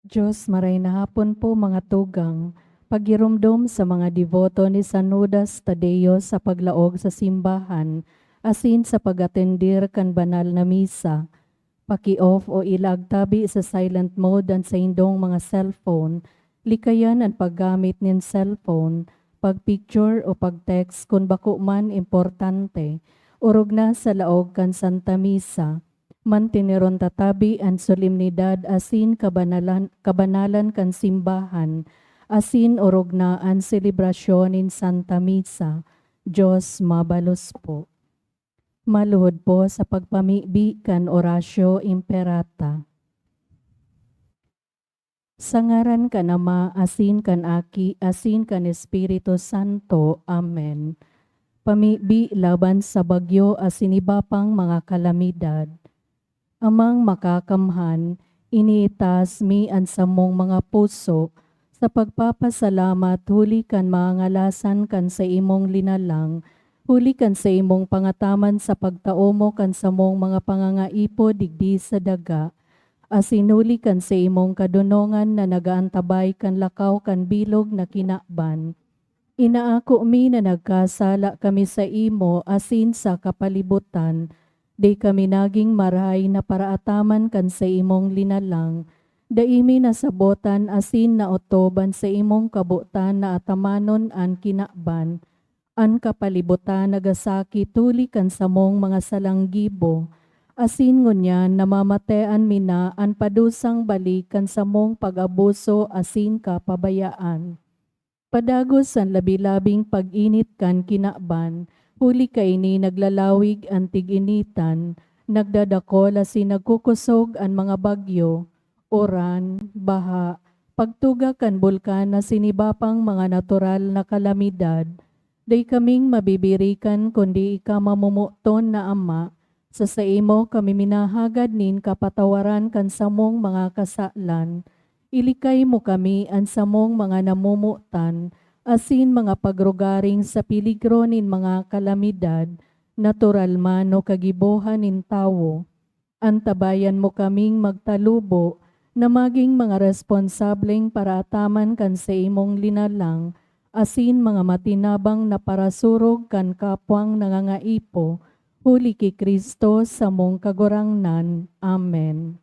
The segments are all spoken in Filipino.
Diyos, maray na hapon po mga tugang, pagirumdom sa mga devoto ni San Judas Tadeo sa paglaog sa simbahan, asin sa pag-atendir kan banal na misa. Paki-off o ilag tabi sa silent mode ang sa indong mga cellphone, likayan ang paggamit nin cellphone, pag-picture o pag-text kung bako man importante, urog na sa laog kan Santa Misa. Mantiniron tatabi ang solemnidad asin kabanalan kan simbahan, asin urog na ang selebrasyon in Santa Misa. Diyos mabalos po. Maluhod po sa pagpamibi kan Orasyo Imperata. Sa ngaran kan Ama, asin kan Aki, asin kan Espiritu Santo. Amen. Pamibi laban sa bagyo asin iba pang mga kalamidad. Amang makakamhan, iniitas mi ang samong mga puso, sa pagpapasalamat huli kan mga ngalasan kan sa imong linalang, huli kan sa imong pangataman sa pagtaomo kan samong mga pangangaipo digdi sa daga, asinuli kan sa imong kadunongan na nagaantabay kan lakaw kan bilog na kinakban. Inaako mi na nagkasala kami sa imo asin sa kapalibutan, di kami naging marahay na paraataman kan sa imong linalang, daimi na sabotan asin na otoban sa imong kabutan na atamanon an kinakban, an kapalibutan nagasaki tuli kan samong mga salanggibo, asin ngunyan namamatean mina an padusang balik kan samong pag-abuso asin kapabayaan. Padagos ang labi-labing pag-init kan kinakban, huli kaini naglalawig ang tig-initan, nagdadakol asin nagkukusog ang mga bagyo, oran, baha, pagtuga kan bulkan na sinibapang mga natural na kalamidad, day kaming mabibirikan kundi ika mamumuton na Ama, sa imo kami minahagad nin kapatawaran kan samong mga kasalan, ilikay mo kami ang samong mga namumutan, asin mga pagrugaring sa piligro nin mga kalamidad, natural man o kagibuhan nin tawo. Antabayan mo kaming magtalubo, na maging mga responsableng paraataman kan sa imong linalang, asin mga matinabang na parasurog kan kapwang nangangaipo, huli ki Kristo sa mong kagurangnan. Amen.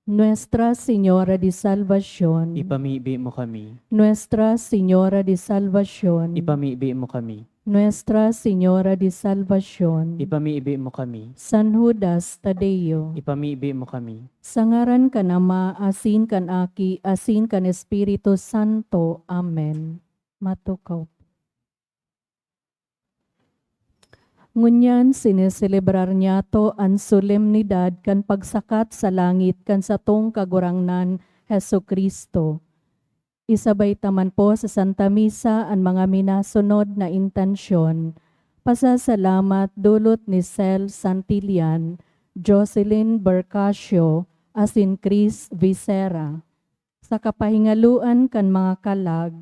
Nuestra Señora de Salvación, Ipamibi mo kami. Nuestra Señora de Salvación, Ipamibi mo kami. Nuestra Señora de Salvación, Ipamibi mo kami. San Judas Tadeo, Ipamibi mo kami. sa ngaran kan Ama, asin kan Aki, asin kan Espiritu Santo. Amen. Matukaw. Ngunyan sineselebrar niya to ang solemnidad kan pagsakat sa langit kan satong kagurangnan Heso Kristo. Isabay taman po sa Santa Misa ang mga minasunod na intensyon. Pasasalamat dulot ni Cel Santillan, Jocelyn Bercasio, asin Chris Vicera. Sa kapahingaluan kan mga kalag,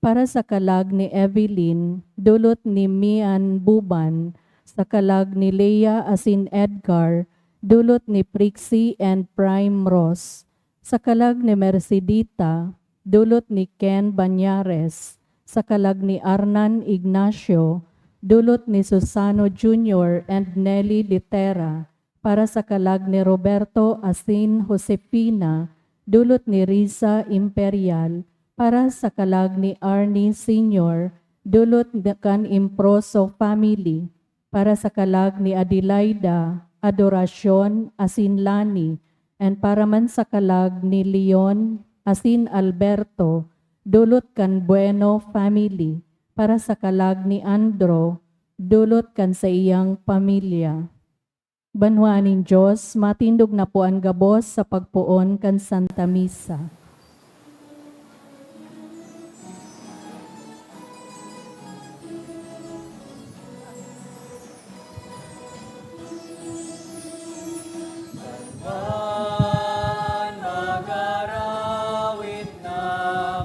para sa kalag ni Evelyn, dulot ni Mian Buban, sa kalag ni Leia asin Edgar, dulot ni Prixie and Prime Ross, sa kalag ni Mercedita, dulot ni Ken Banyares, sa kalag ni Arnan Ignacio, dulot ni Susano Jr. and Nelly Litera, para sa kalag ni Roberto asin Josefina, dulot ni Risa Imperial, para sa kalag ni Arnie Sr., dulot kan Improso family, para sa kalag ni Adelaida, Adoracion, asin Lani, and para man sa kalag ni Leon, asin Alberto, dulot kan Bueno family, para sa kalag ni Andro, dulot kan sa iyang pamilya. Banwaning Diyos, matindog na po ang gabos sa pagpuon kan Santa Misa. Mag-arawit na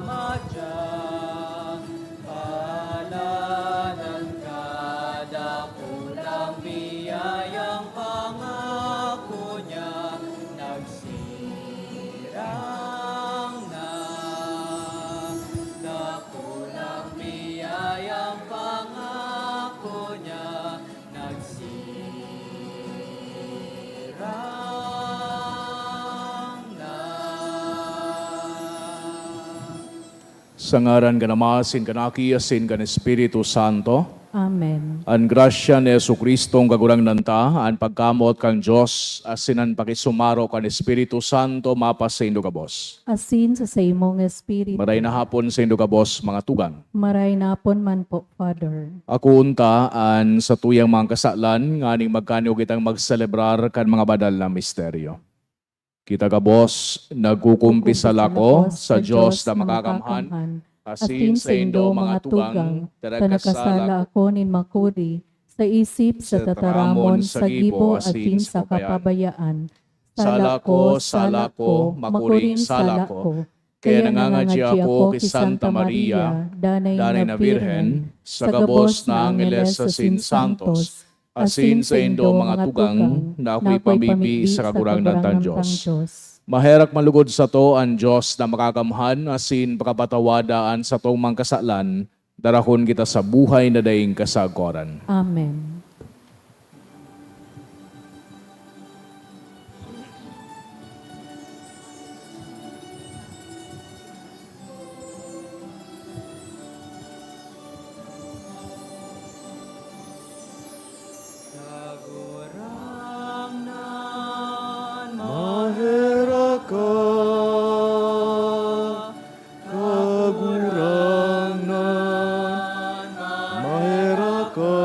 madya, palanan kada kulang biyayang pangako niya, nagsira Sa ngaran ka namasin, kanaki, asin, kan Espiritu Santo. Amen. An grasya ni Yesu Kristong kagurang nanta, an pagkamot kang Diyos, asin an pakisumaro kan Espiritu Santo, mapas sa indo kabos. Asin sa imong espiritu. Maray na hapon sa indo kabos, mga tugang. Maray napon man po, Father. Ako unta, an sa tuyang mga kasalan, nga ning magkanyo kitang magselebrar kan mga badal na misteryo. Kita kabos, nagkukumpisal ako sa Diyos na makakamhan, asin sa indo mga tugang, tanakasala ako nin makuri, sa isip, sa tataramon, sa gibo, asin sa kapabayaan. Sala ko, makuring sala ko, kaya nangangadya ako kay Santa Maria, danay na Birhen, sa gabos na Angeles sa Santos, asin sa indo mga tugang, na ako'y pambibi sa kagurang ng Diyos. Maherak malugod sa to ang Diyos na makakamhan, asin pakapatawadaan sa tong mga kasalan, darahon kita sa buhay na daing kasagoran. Amen. Kagurangnan Maherak ka, kagurangnan, maherak ka,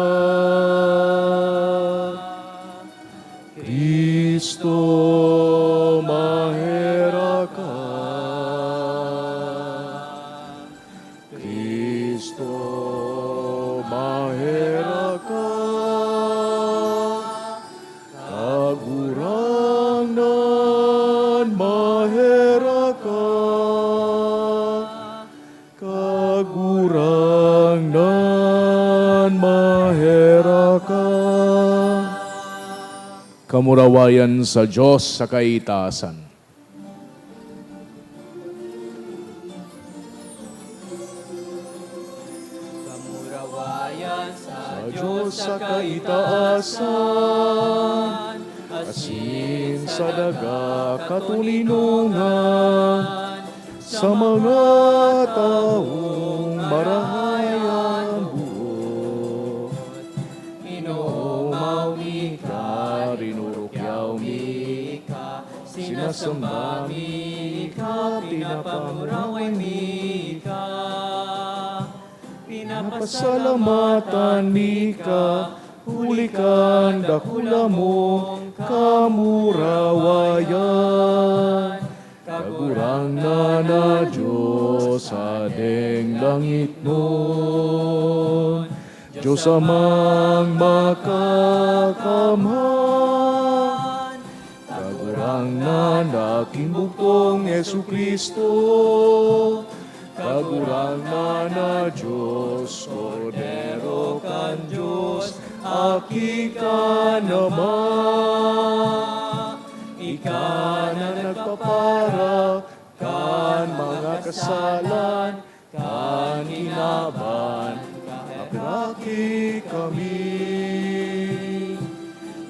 Kristo, maherak ka, Kristo, maherak ka, kagurangnan, maherak ka, kagurangnan, maherak ka. Kamurawayan sa Diyos sa kaitaasan. Kamurawayan sa Sa Diyos Diyos sa kaitaasan, asin sa daga katulinungan, sa mga taong marahayan buot. Inuumaw mi ka, Rinurukyaw mi ka, sinasamba mi ka, pinapamuraway mi ka. Pasalamatan mi ka, hulikan dakula mong kamurawayan. Kagurang na Diyos sa deng langit nun, Diyos amang makakamhan. Kagurang na daking bugtong Yesu Kristo, kagurang na Diyos, Kordero kan Diyos, aki ka naman. Ika na nagpapara, kan mga kasalan, kan inaban, kakraki kami.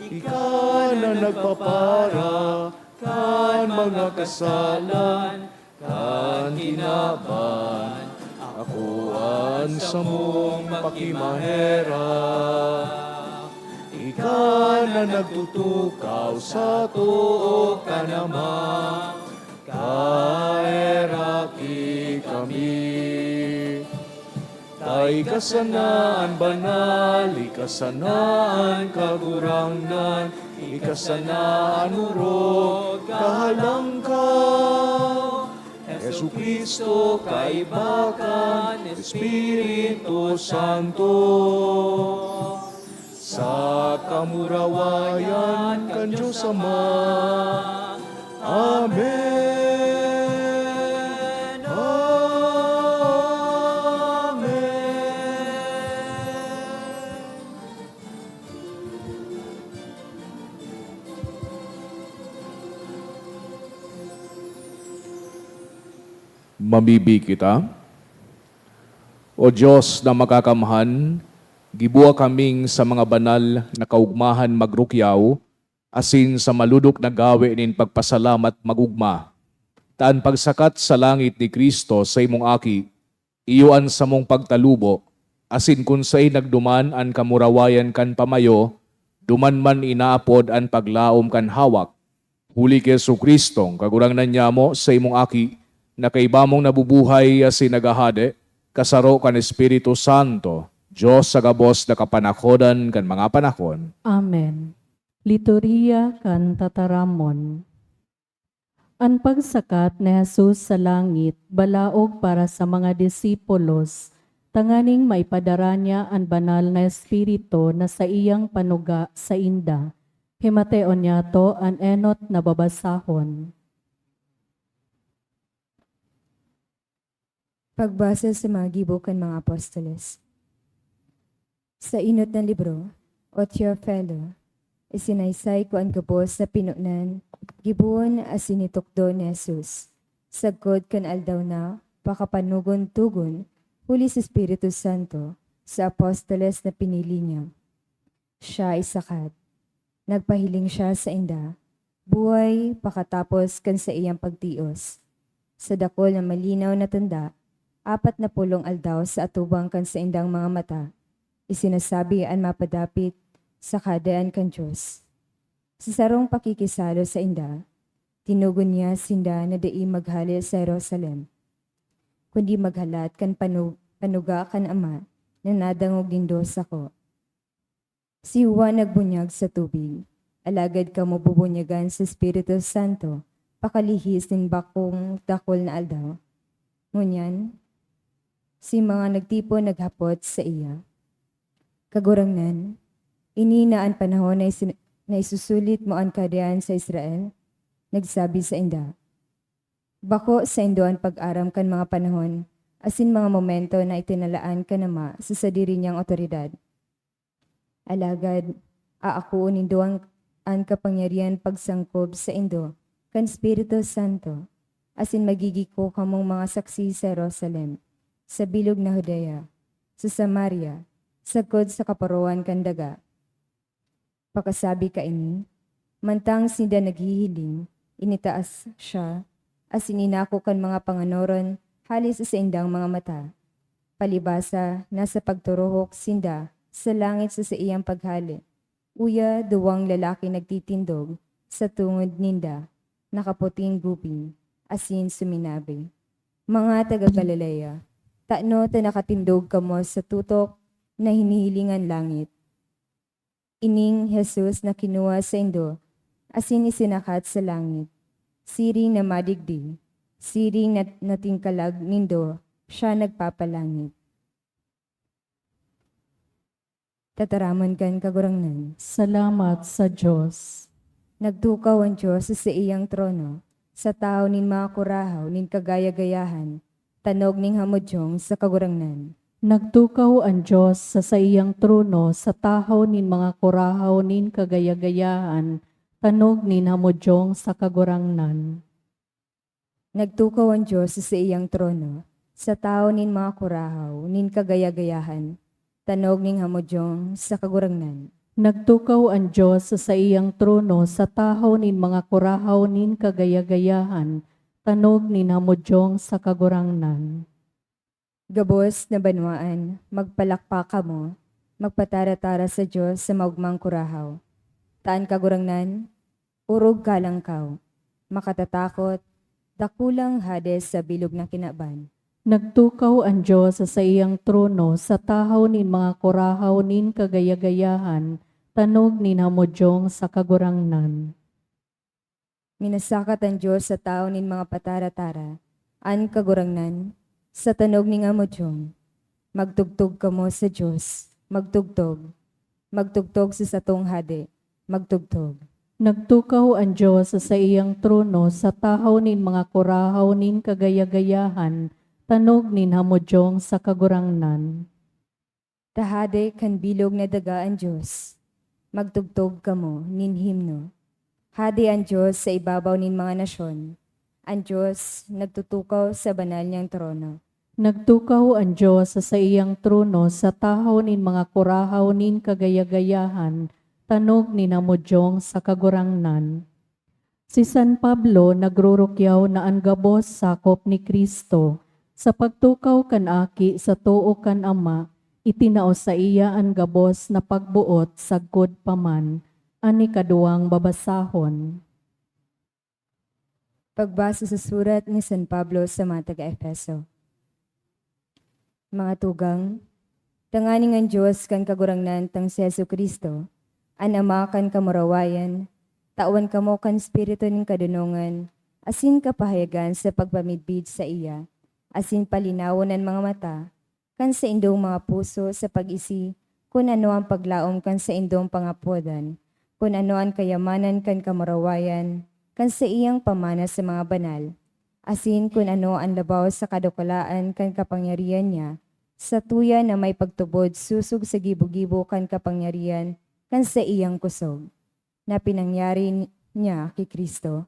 Ika na nagpapara, kan mga kasalan, kan inaban, akuan sa mong pakimahera. Ika na nagtutukaw sa tuo ka naman, kaeraki kami. Tay kasanaan banal, ikasanaan kagurangnan, ikasanaan urog, kahalangkaw. Yesu Kristo kaibakan, Espiritu Santo. Sa kamurawayan kan Diyos Ama. Amen. Amen. Mabibi kita. O Diyos na makakamhan, gibuwa kaming sa mga banal na kaugmahan magrukyaw, asin sa maludok na gawe nin pagpasalamat magugma. Taan pagsakat sa langit ni Kristo sa imong aki, iyuan sa mong pagtalubo, asin kun say nagduman an kamurawayan kan pamayo, duman man inaapod an paglaom kan hawak. Huli kay Jesucristong, kagurangnan niya mo sa imong aki, na kaibamong nabubuhay asin nagahade, kasaro kan Espiritu Santo, Diyos sa gabos na kapanakodan kan mga panahon. Amen. Liturhiya kan tataramon. Ang pagsakat ni Jesus sa langit, balaog para sa mga disipulos, tanganing maipadara niya ang banal na Espiritu na sa iyang panuga sa inda. Himateon niya to ang enot na babasahon. Pagbasa sa mga gibukan mga apostoles. Sa inot ng libro, O Theophilo, isinaysay ko ang gabos na pinunan, gibuon as sinitukdo ni Jesus. Sagkod kan aldaw na, pakapanugon-tugon, huli sa Espiritu Santo, sa apostoles na pinili niya. Siya isakat. Nagpahiling siya sa inda, buhay pakatapos kan sa iyang pagtios. Sa dakol na malinaw na tanda, 40 aldaw sa atubang kan sa indang mga mata, isinasabi ang mapadapit sa kadaan kan Diyos. Sa sarong pakikisalo sa inda, tinugon niya sinda na dai maghali sa Jerusalem, kundi maghalat kan panuga kan Ama na nadangog nindo sa ko. Si Juan nagbunyag sa tubig, alagad ka mo bubunyagan sa Espiritu Santo, pakalihis ng bakong dakol na aldaw. Ngunyan, si mga nagtipo naghapot sa iya. Kagurangnan, ininaan panahon na isusulit mo ang kadaan sa Israel, nagsabi sa inda. Bako sa indo ang pag-aram kan mga panahon, asin mga momento na itinalaan ka nama sa sadiri niyang otoridad. Alagad, aakuon nindo ang kapangyarihan pagsangkob sa indo, kan Espiritu Santo, asin magigiko kamong mga saksi sa Jerusalem, sa bilog na Judea, sa Samaria, sagkod sa kaparuan kan daga. Pakasabi ka ini, mantang sinda naghihiling, initaas siya, as ininako kan mga panganoron, halis sa indang mga mata. Palibasa, nasa pagturuhok sinda, sa langit sa iyang paghali. Uya, duwang lalaki nagtitindog, sa tungod ninda, nakaputing guping, asin suminabi. Mga taga-Galilea, taano ta nakatindog kamo sa tutok na hinihilingan langit. Ining Jesus na kinuha sa indo, asin isinakat sa langit. Siring na madigdi, siring na natingkalag nindo, siya nagpapalangit. Tataraman kan kagurangnan. Salamat sa Diyos. Nagtukaw ang Diyos sa iyang trono, sa tao nin mga kurahaw nin kagaya-gayahan, tanog ning hamudyong sa kagurangnan. Nagtukaw ang Diyos sa iyang trono sa tahaw nin mga kurahaw nin kagaya-gayahan, tanog nin hamudyong sa kagurangnan. Nagtukaw ang Diyos sa iyang trono, sa tao nin mga kurahaw nin kagaya-gayahan, tanog ning hamudyong sa kagurangnan. Nagtukaw ang Diyos sa iyang trono sa tahaw nin mga kurahaw nin kagaya-gayahan, tanog nin hamudyong sa kagurangnan. Gabos na banwaan, magpalakpak ka mo, magpatara-tara sa Diyos sa maugmang kurahaw. Taan kagurangnan, urog kalangkaw, makatatakot, dakulang hades sa bilog na kinaban. Nagtukaw ang Diyos sa iyang trono sa tahaw nin mga kurahaw nin kagaya-gayahan, tanog nin hamudyong sa kagurangnan. Minasakat ang Diyos sa tao nin mga patara-tara, an kagurangnan, sa tanog ning hamudyong. Magtugtog ka mo sa Diyos, magtugtog. Magtugtog sa satong hade, magtugtog. Nagtukaw ang Diyos sa iyang trono sa tahaw nin mga kurahaw nin kagaya-gayahan, tanog nin hamudyong sa kagurangnan. Tahade kan bilog na daga ang Diyos, magtugtog ka mo nin himno. Hade ang Diyos sa ibabaw nin mga nasyon, ang Diyos nagtutukaw sa banal niyang trono. Nagtukaw ang Diyos sa iyang trono sa tahaw nin mga kurahaw nin kagaya-gayahan, tanog nin hamudyong sa kagurangnan. Si San Pablo nagrurukyaw na ang gabos sakop ni Kristo, Sa pagtukaw kan aki sa tuo kan ama, itinao sa iya ang gabos na pagbuot sagkod paman, ani kaduang babasahon. Pagbasa sa surat ni San Pablo sa mga taga-Efeso. Mga tugang, tanganing ang Diyos kan kagurangnan tang si Jesu Kristo, an ama kan kamurawayan, tawan kamo kan spirito ning kadunungan, asin kapahayagan sa pagpamidbid sa iya, asin palinawon ang mga mata, kan sa indong mga puso sa pag-isi, kung ano ang paglaom kan sa indong pangapodan, kung ano ang kayamanan kan kamurawayan, kan sa iyang pamana sa mga banal, asin kung ano ang labaw sa kadukulaan kan kapangyarihan niya, sa tuya na may pagtubod susog sa gibo-gibo kan kapangyarihan, kan sa iyang kusog, na pinangyari niya kay Kristo,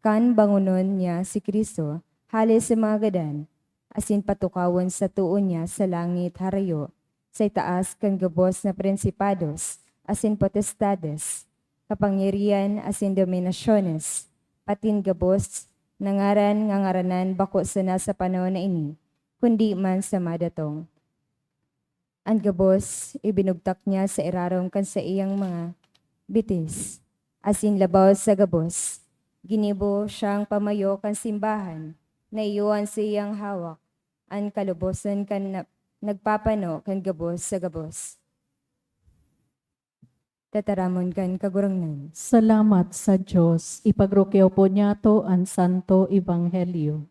kan bangunon niya si Kristo, halis sa mga gadan, asin patukawon sa tuon niya sa langit harayo, sa itaas kan gabos na prinsipados, asin potestades, kapangyarihan asin dominasyones, patin gabos, nangaran ngangaranan bako sa nasa panahon na ini, kundi man sa madatong. Ang gabos, ibinugtak niya sa irarong kan sa iyang mga bitis, asin labaw sa gabos, ginibo siyang pamayo kan simbahan, na iyon sa iyang hawak, ang kalubosan kan nagpapano kan gabos sa gabos. Tataramon kan kagurangnan. Salamat sa Diyos, ipagrukyaw po niya to ang Santo Ebanghelyo.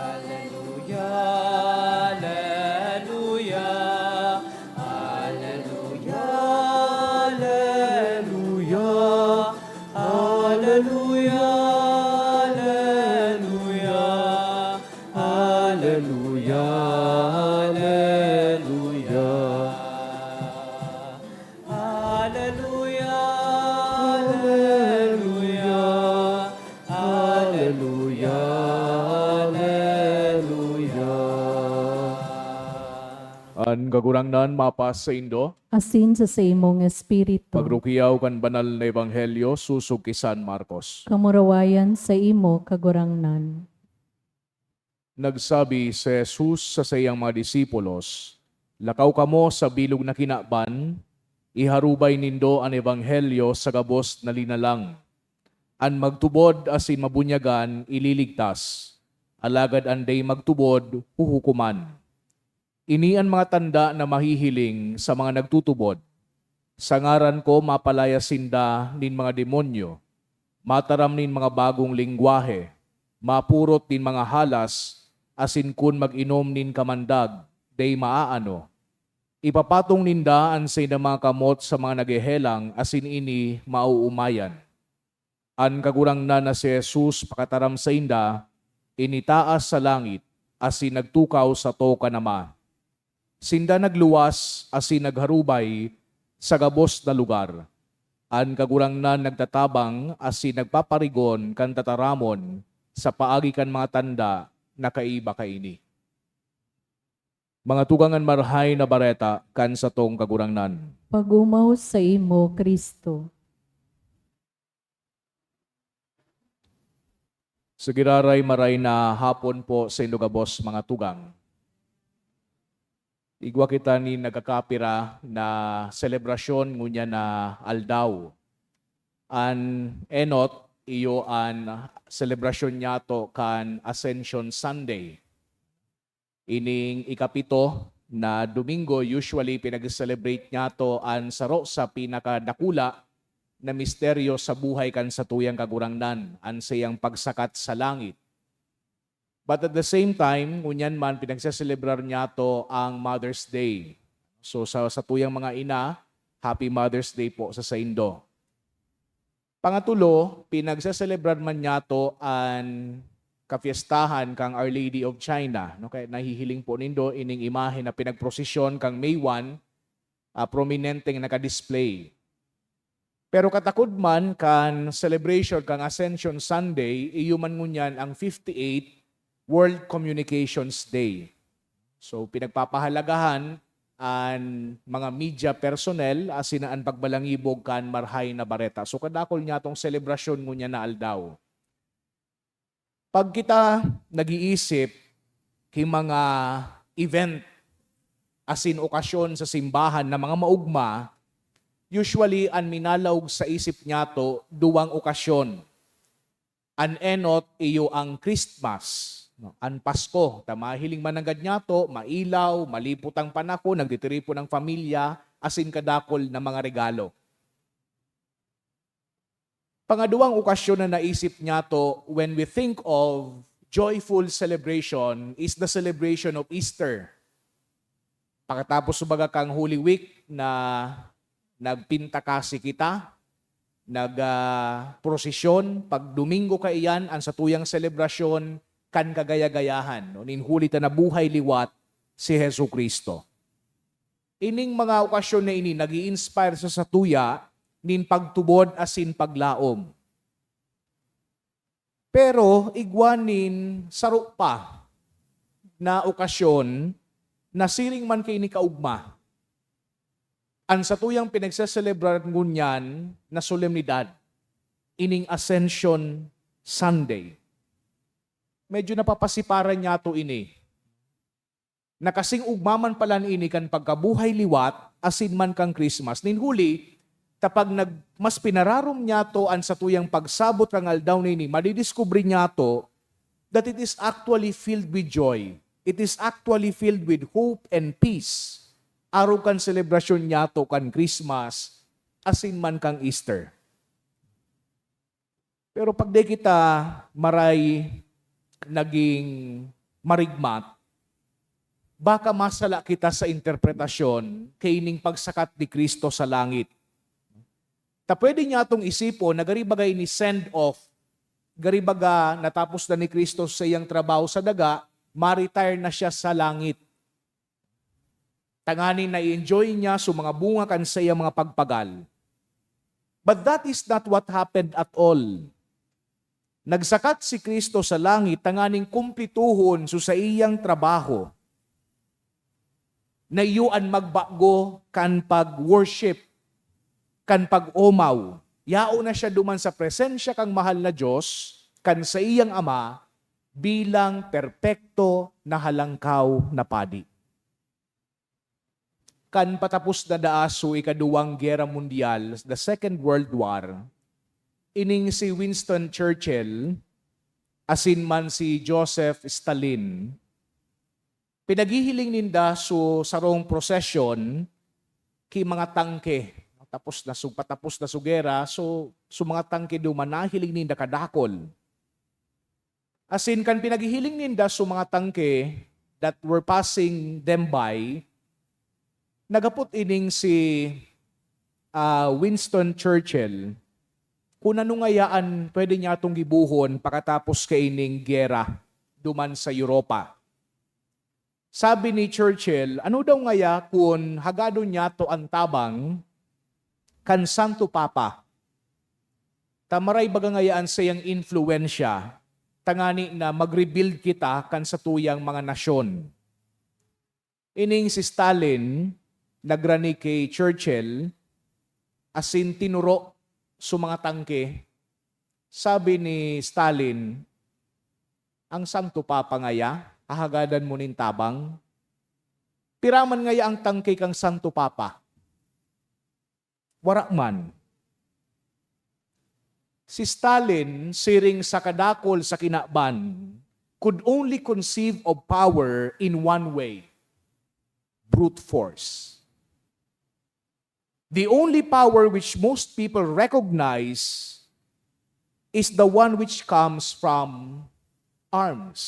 Hallelujah, hallelujah, hallelujah, hallelujah, hallelujah, hallelujah, hallelujah, hallelujah, hallelujah, hallelujah, hallelujah. An kagurangnan mapas sa Indo, Asin sa imong espiritu, pagrukiyaw kan banal na ebanghelyo susog kay San Marcos. kamurawayan sa imo kagurangnan. Nagsabi si Jesus sa sayang mga disipulos, lakaw kamo sa bilog na kinaban, iharubay nindo ang ebanghelyo sa gabos na linalang. An magtubod asin mabunyagan, ililigtas. Alagad anday magtubod, huhukuman. Ini ang mga tanda na mahihiling sa mga nagtutubod. Sa ngaran ko mapalaya sinda nin mga demonyo, mataram nin mga bagong lingwahe, mapurot nin mga halas, asin kun mag-inom nin kamandag, day maaano. Ipapatong ninda ang sa mga kamot sa mga nagehelang, asin ini mauumayan. An kagurangnan na si Jesus pakataram sa inda, initaas sa langit, asin nagtukaw sa to kanama. Sinda nagluwas, asin nagharubay sa gabos na lugar. An kagurangnan nagtatabang, asin nagpaparigon kan tataramon sa paagi kan mga tanda na kaiba kaini. Mga tugangan marhay na bareta kan sa tong kagurangnan. Pagumaw sa imo, Kristo. Sagiraray maray na hapon po sa Indogabos mga tugang. Igwa kita ni nagkakapira na selebrasyon ngunya na aldaw. An enot iyo an selebrasyon niya to kan Ascension Sunday. Ining ikapito na Domingo usually pinag-celebrate niya to an saro sa pinakadakula na misteryo sa buhay kan sa tuyang kagurangnan, an sayang pagsakat sa langit. But at the same time, ngunyan man pinagseselebrar niya to ang Mother's Day. So sa tuyang mga ina, Happy Mother's Day po sa Saindo. Pangatulo, pinagseselebrar man niya to ang kapiestahan kang Our Lady of China. No, kaya nahihiling po nindo ining imahe na pinagprosesyon kang May 1, prominenteng naka-display. Pero katakod man kan celebration kang Ascension Sunday, iyuman ngunyan ang 58 World Communications Day. So pinagpapahalagahan an mga media personnel asin ang pagbalangibog kan marhay na bareta. So kadakol niya tong selebrasyon ngunya na aldaw. Pag kita nag-iisip kay mga event asin okasyon sa simbahan na mga maugma, usually an minalawg sa isip niya to duwang okasyon. An enot iyo ang Christmas, no? An Pasko, tamahiling mananggad niya to, mailaw, malipot ang panako, nagtitiripo ng pamilya, asin kadakol na mga regalo. Pangaduang okasyon na naisip niya to when we think of joyful celebration is the celebration of Easter. Pagkatapos subaga kang Holy Week na nagpinta kasi kita, nagprosesyon, pag Domingo ka iyan, ang satuyang selebrasyon, kan kagaya-gayahan. No? Ninhuli ta na buhay liwat si Hesu Kristo. Ining mga okasyon na ini, nag-i-inspire sa satuya, nin pagtubod asin paglaom. Pero igwanin saro pa na okasyon na siring man kay ni kaugma. Ang satuyang pinagseselebrar ngunyan na solemnidad, ining Ascension Sunday. Medyo napapasiparan niya to ini. Nakasing ugmaman pala ini kan pagkabuhay liwat, asin man kang Christmas. Ninhuli, tapag mas pinararom niya to ang satuyang pagsabot kang aldaw nini, madidiscover niya to that it is actually filled with joy. It is actually filled with hope and peace. Araw kan selebrasyon niya to kan Christmas, asin man kang Easter. Pero pag di kita maray naging marigmat, baka masala kita sa interpretasyon kay ining pagsakat ni Kristo sa langit. Ta pwede niya itong isipon na garibagay ni send off, garibaga natapos na ni Kristo sa iyang trabaho sa daga, ma-retire na siya sa langit. Tanganin na i-enjoy niya sa mga bunga kan sa iyang mga pagpagal. But that is not what happened at all. Nagsakat si Kristo sa langit, tanganing kumplituhon sa iyang trabaho. Na iyuan magbago kan pag-worship, kan pag-omaw. Yao na siya duman sa presensya kang mahal na Diyos, kan sa iyang Ama, bilang perpekto na halangkaw na padi. Kan patapos na daaso ikaduwang Gera Mundial, the Second World War, ining si Winston Churchill, asin man si Joseph Stalin, pinaghihiling ninda sarong prosesyon ki mga tangke. Patapos na gera, mga tangke duman nahiling ninda kadakol. Asin kan pinaghihiling ninda mga tangke that were passing them by, nagapot ining si Winston Churchill, kung anong pwede niya itong gibuhon pagkatapos kaining gera duman sa Europa. Sabi ni Churchill, ano daw ngaya kung hagado niya to ang tabang kan Santo Papa? Tamaray baga ngayaan sa iyang influensya, tangani na mag-rebuild kita kan sa tuyang mga nasyon. Ining si Stalin, nagrani kay Churchill, asin tinuro sa mga tangke. Sabi ni Stalin, ang Santo Papa ngaya, ahagadan mo nin tabang. Piraman ngaya ang tangke kang Santo Papa. Warakman. Si Stalin, siring sa kadakol sa kinaban, could only conceive of power in one way, brute force. The only power which most people recognize is the one which comes from arms,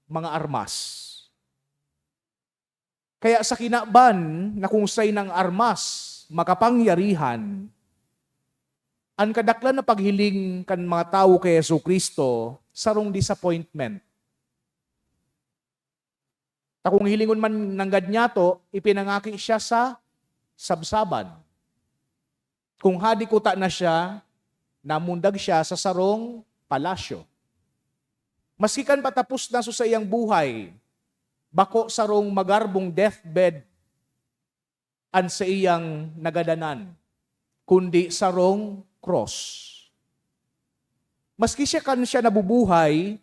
mga armas. Kaya sa kinaban na kung say ng armas, makapangyarihan, ang kadaklan na paghiling kan mga tao kay Yesu Kristo, sarong disappointment. Kung hilingon man nanggad niya to, ipinangaki siya sa sabsaban. Kung hadi kuta na siya, namundag siya sa sarong palasyo. Maskikan patapos na sa iyang buhay, bako sarong magarbong deathbed, an sa iyang nagadanan, kundi sarong cross. Maski siya nabubuhay,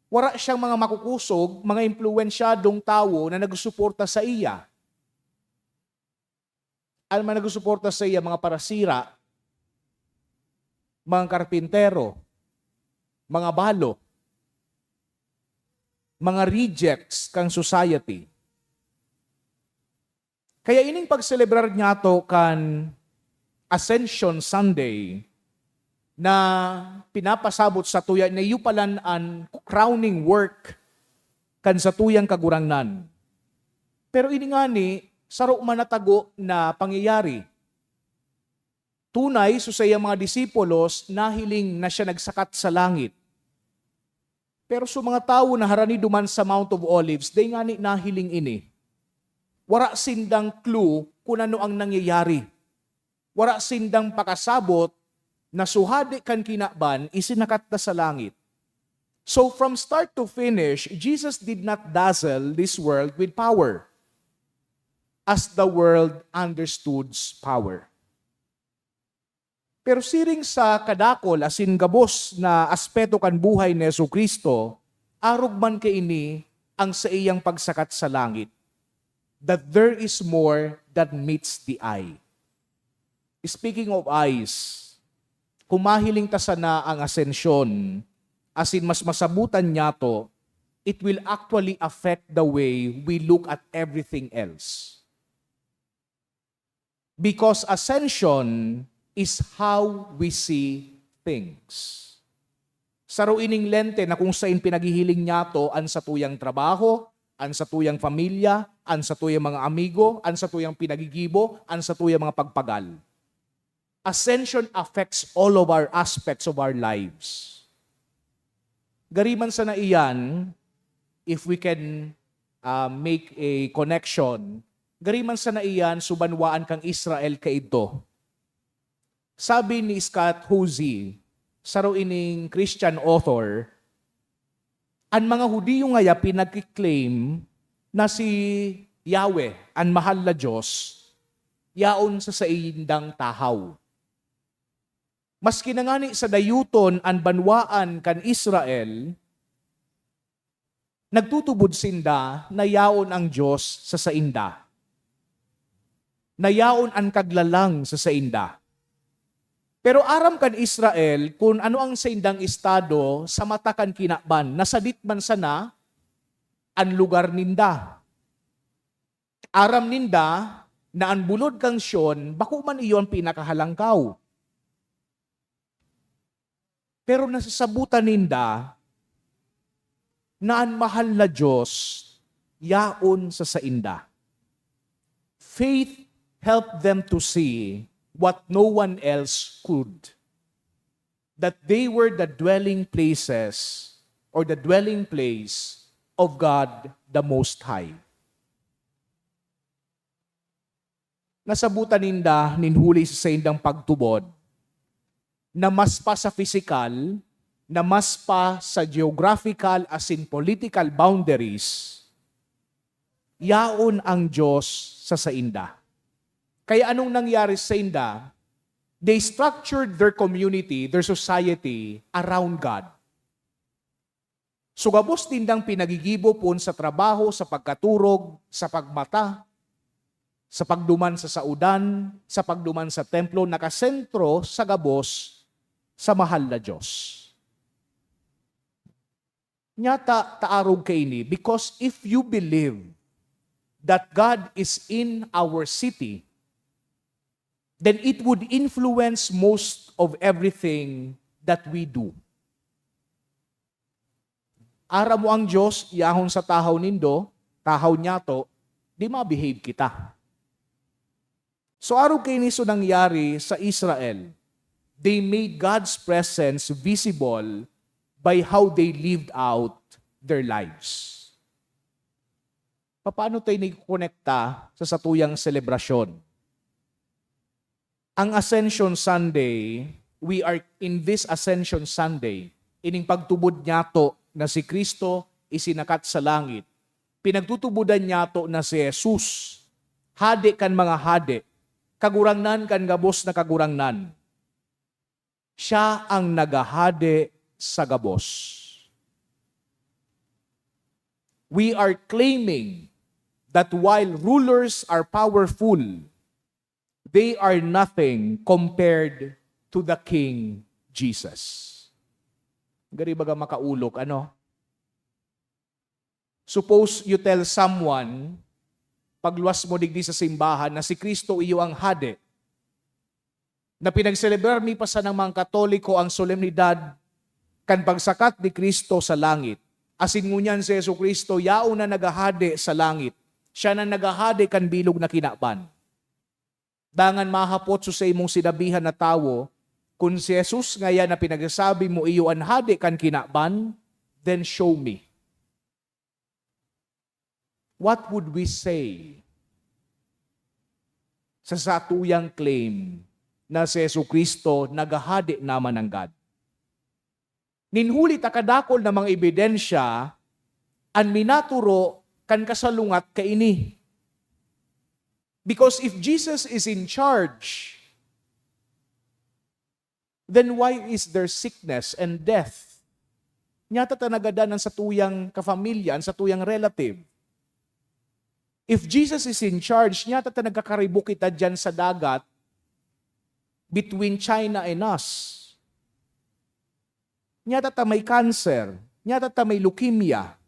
wala siyang mga makukusog, mga impluwensyadong tao na nagsuporta sa iya. Ang mga nagsuporta sa iya, mga parasira, mga karpintero, mga balo, mga rejects kang society. Kaya ining pagselebrar niya to kan Ascension Sunday na pinapasabot sa tuya na yupalan an crowning work kan sa tuyang kagurangnan. Pero ini nga ni, saro manatago na pangyayari. Tunay, so sa iyang mga disipulos, nahiling na siya nagsakat sa langit. Pero sa mga tao na harani duman sa Mount of Olives, day nga ni nahiling ini. Wara sindang clue kung ano ang nangyayari. Wara sindang pakasabot na suhadi kan kinakban isinakat na sa langit. So from start to finish, Jesus did not dazzle this world with power as the world understood power. Pero siring sa kadakol asin gabos na aspeto kan buhay ni Jesucristo, arog man kaini ang sa iyang pagsakat sa langit, that there is more that meets the eye. Speaking of eyes, kumahiling ta sana ang asensyon, asin mas masabutan niya to, it will actually affect the way we look at everything else. Because ascension is how we see things. Saro ining lente na kung saan pinaghihiling niya to, an sa tuyang trabaho, an sa tuyang pamilya, an sa tuyang mga amigo, an sa tuyang pinagigibo, an sa tuyang mga pagpagal. Ascension affects all of our aspects of our lives. Gariman sa na iyan, if we can make a connection, gariman sa na iyan, subanwaan kang Israel kaito. Sabi ni Scott Hosey, saro ining Christian author, ang mga Hudiyo ngaya pinag-claim na si Yahweh, ang mahal na Diyos, yaon sa saindang tahaw. Maski na ngani sa dayuton ang banwaan kan Israel, nagtutubod sinda na yaon ang Diyos sa sainda. Na yaon ang kaglalang sa sainda. Pero aram kan Israel kung ano ang saindang estado sa mata kan kinakban, nasadit man sana ang lugar ninda. Aram ninda na ang bulod kang Sion, bako man iyon pinakahalangkaw. Pero nasasabutan ninda na ang mahal na Diyos yaon sa sainda. Faith helped them to see what no one else could. That they were the dwelling places or the dwelling place of God the Most High. Nasabutan ninda ninhuli sa saindang pagtubod na mas pa sa physical, na mas pa sa geographical as in political boundaries, yaon ang Diyos sa sainda. Kaya anong nangyari sa sainda? They structured their community, their society around God. Sugabos tindang pinagigibo pon sa trabaho, sa pagkaturog, sa pagmata, sa pagduman sa saudan, sa pagduman sa templo, nakasentro sa gabos sa mahal na Diyos. Nyata taarog kaini, because if you believe that God is in our city, then it would influence most of everything that we do. Ara mo ang Diyos, yahon sa tahaw nindo, tahaw niya to, di ma-behave kita. So araw kayo niso nangyari sa Israel. They made God's presence visible by how they lived out their lives. Paano tayo nagkukonekta sa satuyang selebrasyon? Ang Ascension Sunday, we are in this Ascension Sunday, ining pagtubod niya to na si Kristo isinakat sa langit. Pinagtutubudan niya to na si Jesus hade kan mga hade, kagurangnan kan gabos na kagurangnan. Siya ang nagahade sa gabos. We are claiming that while rulers are powerful, they are nothing compared to the King Jesus. Gari baga makaulok, ano? Suppose you tell someone, pagluwas mo digdi sa simbahan, na si Kristo iyo ang hade, na pinagselebrar mi pa sa ng mga Katoliko ang solemnidad kan pagsakat ni Kristo sa langit. Asin ngunyan si Yesu Kristo, yao na nagahade sa langit. Siya na nagahade kan bilog na kinaban. Dangan mahapot sa imong sinabihan na tawo, kung si Jesus ngayon na pinagsasabi mo iyo ang hade kan kinaban, then show me. What would we say sa satuyang claim na si Yesu Kristo nagahade naman ng God? Ninhuli takadakol na mga ebidensya an minaturo kan kasalungat kaini. Because if Jesus is in charge, then why is there sickness and death? Nyata tanagadan ng satuyang kafamilya, ang satuyang relative. If Jesus is in charge, nyata tanagkakaribo kita dyan sa dagat between China and us. Nyata ta may cancer, nyata ta may leukemia.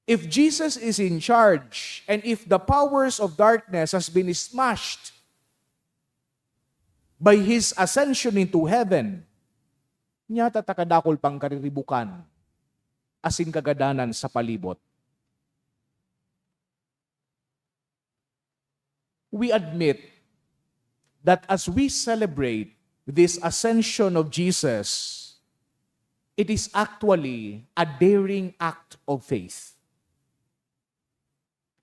If Jesus is in charge, and if the powers of darkness has been smashed by His ascension into heaven, nyata ta kadakol pang kariribukan, asin kagadanan sa palibot. We admit that as we celebrate this ascension of Jesus, it is actually a daring act of faith.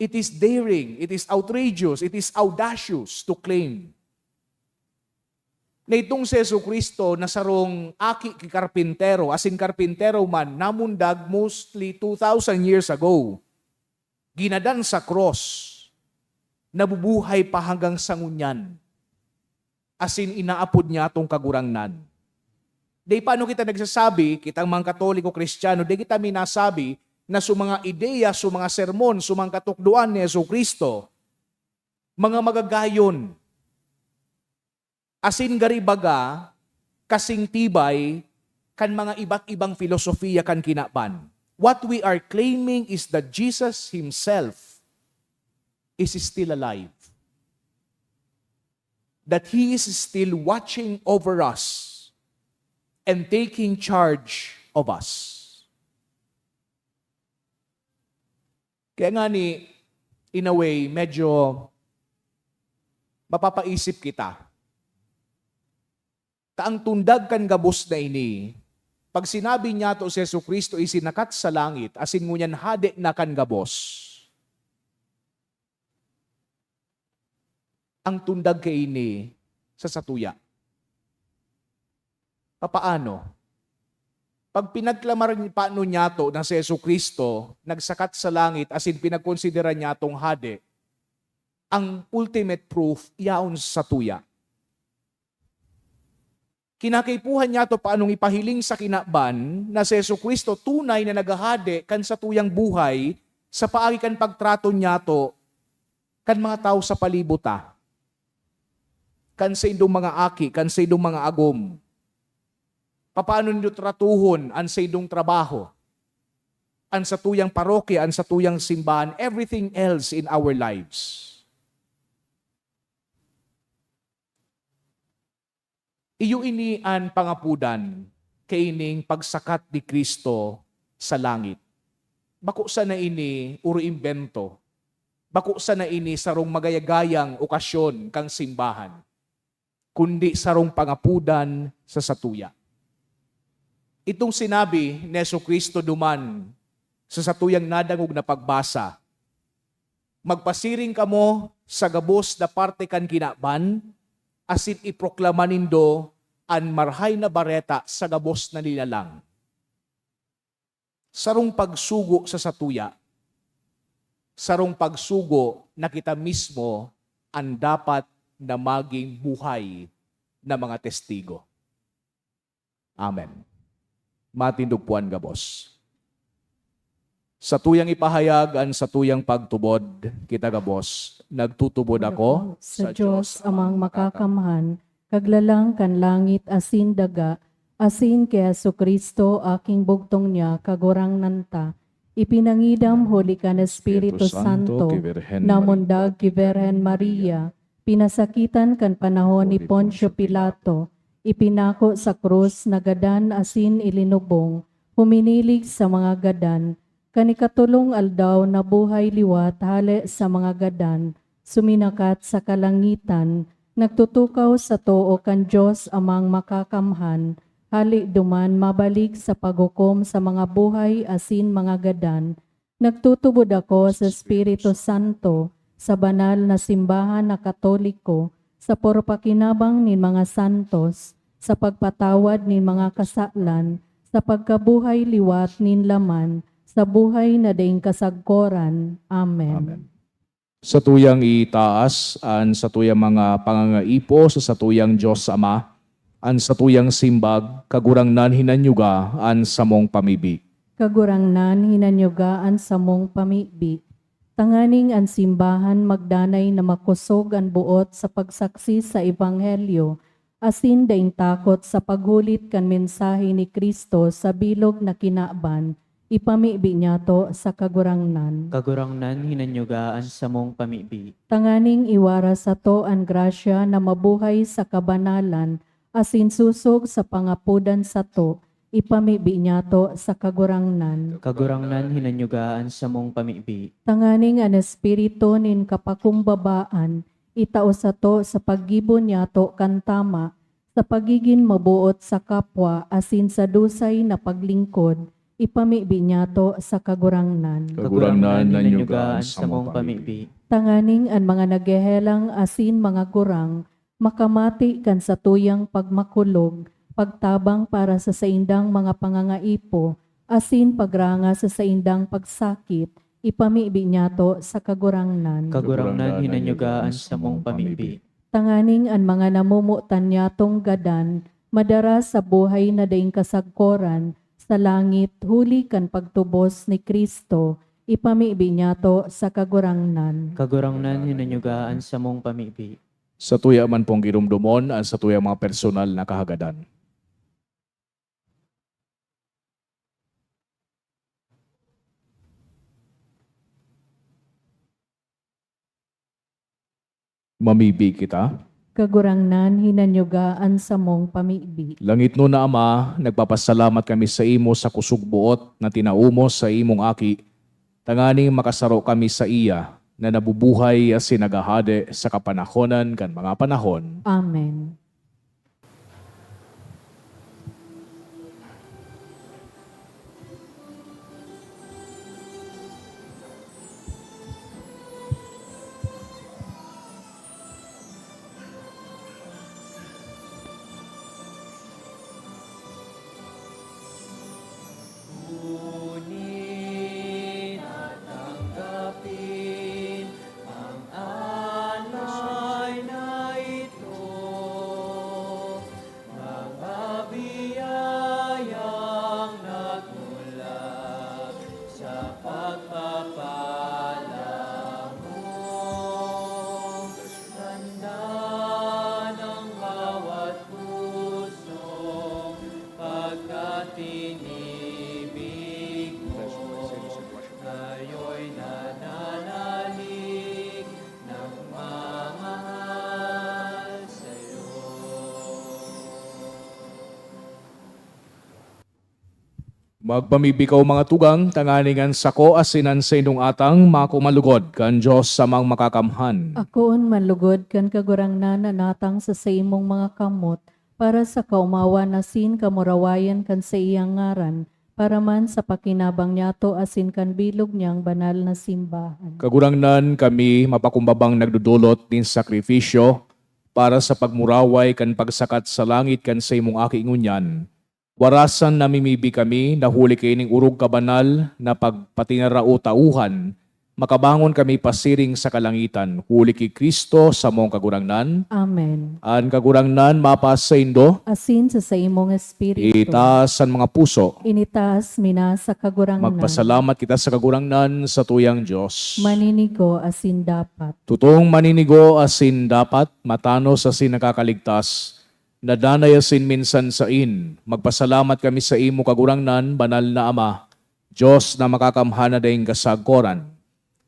It is daring, it is outrageous, it is audacious to claim na itong si Yesu Kristo na sarong aki ki karpintero, asin karpintero man, namundag mostly 2,000 years ago. Ginadan sa cross, nabubuhay pa hanggang sa ngunyan. Asin inaapod niya itong kagurangnan. Di paano kita nagsasabi, kitang mga Katoliko Kristiyano, di kita minasabi na sa mga ideya, sa mga sermon, sa mga katukduan ni Yesu Kristo, mga magagayon, asin garibaga, kasing tibay, kan mga iba't ibang filosofiya kan kinaban. What we are claiming is that Jesus Himself is still alive. That He is still watching over us and taking charge of us. Kaya nga in a way, medyo mapapaisip kita. Taang tundag kan gabos na ini, pag sinabi niya to si Yesu Kristo isinakat sa langit, asin ngunyan hade na kan gabos. Ang tundag kaini sa satuya. Papaano? Pag pinagklamar paano niya to na si Yesu Kristo, nagsakat sa langit, asin pinagkonsidera niya tong hade, ang ultimate proof, yaon sa satuya. Kinakaipuhan niya to paanong ipahiling sa kinaban na si Yesu Kristo tunay na nagahade kan sa tuyang buhay sa paagi kan pagtrato niya to kan mga tao sa palibuta. Kan sa indong mga aki, kan sa indong mga agom. Paano nyo tratuhon ang sa indong trabaho, ang sa tuyang parokya, ang sa tuyang simbahan, everything else in our lives. Iyo ini an pangapudan kaining pagsakat ni Kristo sa langit. Bako sa na ini uro imbento. Bako sa na ini sarong magayagayang okasyon kang simbahan. Kundi sarong pangapudan sa satuya. Itong sinabi ni Yesu Kristo duman sa satuyang nadangog na pagbasa, magpasiring kamo sa gabos na parte kan kinaban, asin iproklama nindo an marhay na bareta sa gabos na nilalang. Sarong pagsugo sa satuya, sarong pagsugo na kita mismo ang dapat na maging buhay na mga testigo. Amen. Matindugpuan gabos. Sa tuyang ipahayag ang sa tuyang pagtubod, kita gabos, nagtutubod ako sa Diyos amang makakamhan, kaglalang kan langit asin daga, asin kay Kristo aking bugtong niya, kagurang nanta, ipinangidam huli ka na Espiritu Santo, namundag ki Virhen Maria, pinasakitan kan panahon ni Poncio Pilato, ipinako sa krus na gadan asin ilinubong, huminilig sa mga gadan, kanikatulong aldaw na buhay liwat hali sa mga gadan, suminakat sa kalangitan, nagtutukaw sa too kan Diyos amang makakamhan, hali duman mabalik sa paghukom sa mga buhay asin mga gadan, nagtutubod ako sa Espiritu Santo, sa banal na simbahan na Katoliko, sa porpakinabang ni mga santos, sa pagpatawad ni mga kasalan, sa pagkabuhay liwat nin laman, sa buhay na daing kasagkoran. Amen. Sa tuyang itaas, an sa tuyang mga pangangaipo, sa tuyang Diyos Ama, an sa tuyang simbag, kagurangnan hinanyuga, an sa mong pamibi. Kagurangnan hinanyugaan sa mong pamibi. Tanganing ang simbahan magdanay na makusog ang buot sa pagsaksi sa Ebanghelyo, asin daing takot sa paghulit kan mensahe ni Kristo sa bilog na kinaban, ipamibi niya to sa kagurangnan. Kagurangnan hinanyugaan sa mong pamibi. Tanganing iwara sa to ang grasya na mabuhay sa kabanalan, asin susog sa pangapudan sa to, ipamibi niya to sa kagurangnan. Kagurangnan hinanyugaan sa mong pamibi. Tanganing ang espiritu nin kapakumbabaan, itao sa to sa paggibon niya to kantama, sa pagiging mabuot sa kapwa, asin sa dusay na paglingkod, ipamibi niya to sa kagurangnan. Kagurangnan hinanyugaan sa mong pamibi. Tanganing ang mga nagehelang asin mga gurang, makamati kan sa tuyang pagmakulog, pagtabang para sa saindang mga pangangaipo, asin pagranga sa saindang pagsakit, ipamibi niya to sa kagurangnan. Kagurangnan hinanyugaan sa mong pamibi. Tanganing ang mga namumutan niya tong gadan, madara sa buhay na daing kasagkoran, sa langit huli kan pagtubos ni Kristo, ipamibi niya to sa kagurangnan. Kagurangnan hinanyugaan sa mong pamibi. Sa tuya man pong girumdumon, at sa tuya mga personal na kahagadan. Mamibi kita. Kagurangnan hinanyugaan sa mong pamibi. Langit no na Ama, nagpapasalamat kami sa imo sa kusog buot na tinaumos sa imong aki. Tanganing makasaro kami sa iya na nabubuhay as sinagahade sa kapanahonan kan mga panahon. Amen. Ngunit at tanggapin ang alay na ito, mga biyayang nagmula sa pagpapala mo. Tanda ng bawat puso pagkat inibig mo, kayo'y nananalig ng mamahal sa'yo. Magpamibikaw mga tugang, tanganingan sako asinan sa inong atang makumalugod kan Diyos sa mang makakamhan. Akoon manlugod kan kagurangnan na natang sa imong mga kamot, para sa kaumawa na sin kamurawayan kan sa iyang ngaran, para man sa pakinabang niyato asin kan bilog niyang banal na simbahan. Kagurangnan kami mapakumbabang nagdudulot din sakripisyo para sa pagmuraway kan pagsakat sa langit kan sa imong aki ngunyan. Warasan namimibi kami na huli kining urog kabanal na pagpatinarao tauhan makabangon kami pasiring sa kalangitan, huli ki Kristo sa mong kagurangnan, Amen. an kagurangnan mapas sa indo, Asin sa imong espiritu. itaas ang mga puso. Initas mina sa kagurangnan. Magpasalamat kita sa kagurangnan sa tuyang Diyos. Maninigo asin dapat. Tutong maninigo asin dapat, matanos asin nakakaligtas, nadanay asin minsan sa in. Magpasalamat kami sa imo kagurangnan, banal na Ama, Diyos na makakamhana dayong kasagkoran.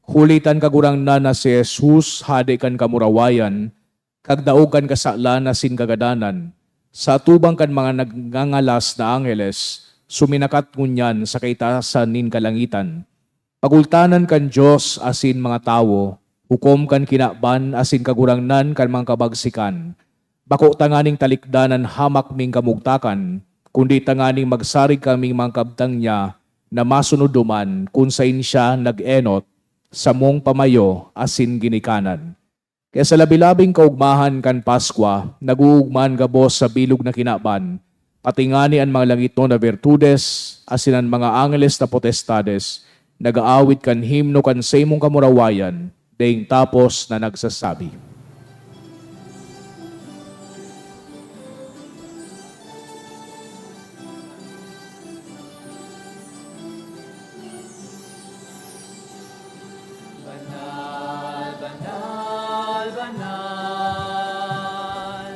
Hulitan kagurangnan na si Jesus, hadi kan kamurawayan, kagdaogan kasaklan asin kagadanan. Sa tubang kan mga nagngangalas na angeles, suminakat ngunyan sa kaitasan nin kalangitan. Pagultanan kan Diyos asin mga tawo, hukom kan kinakban asin kagurangnan kan mga kabagsikan. Bako tanganing talikdanan hamak ming kamugtakan, kundi tanganing magsarig kaming mga kabtang niya na masunod duman kung sain siya nag-enot sa mong pamayo asin ginikanan. Kaya sa labilabing kaugmahan kan Paskwa, naguugman gabos sa bilog na kinaban, patingani ang mga langit no na virtudes, asin ang mga angeles na potestades, nagaawit kan himno kan sa imong kamurawayan, daing tapos na nagsasabi. Banal, banal, banal,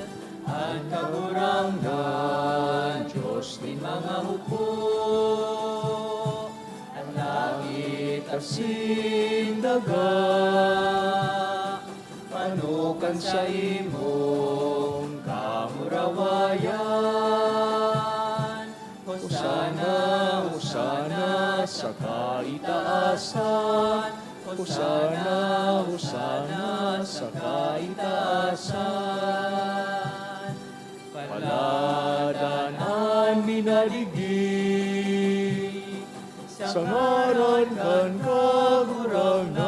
ang kagurangnan, Diyos ni mga hukbo. Ang langit at sindaga, panukan sa imong kamurawayan. Hosana, Hosana sa kaitaasan. Hosana, Hosana sa kaitaasan. Paladanan minaligid, sa ngaran kan kagurangnan.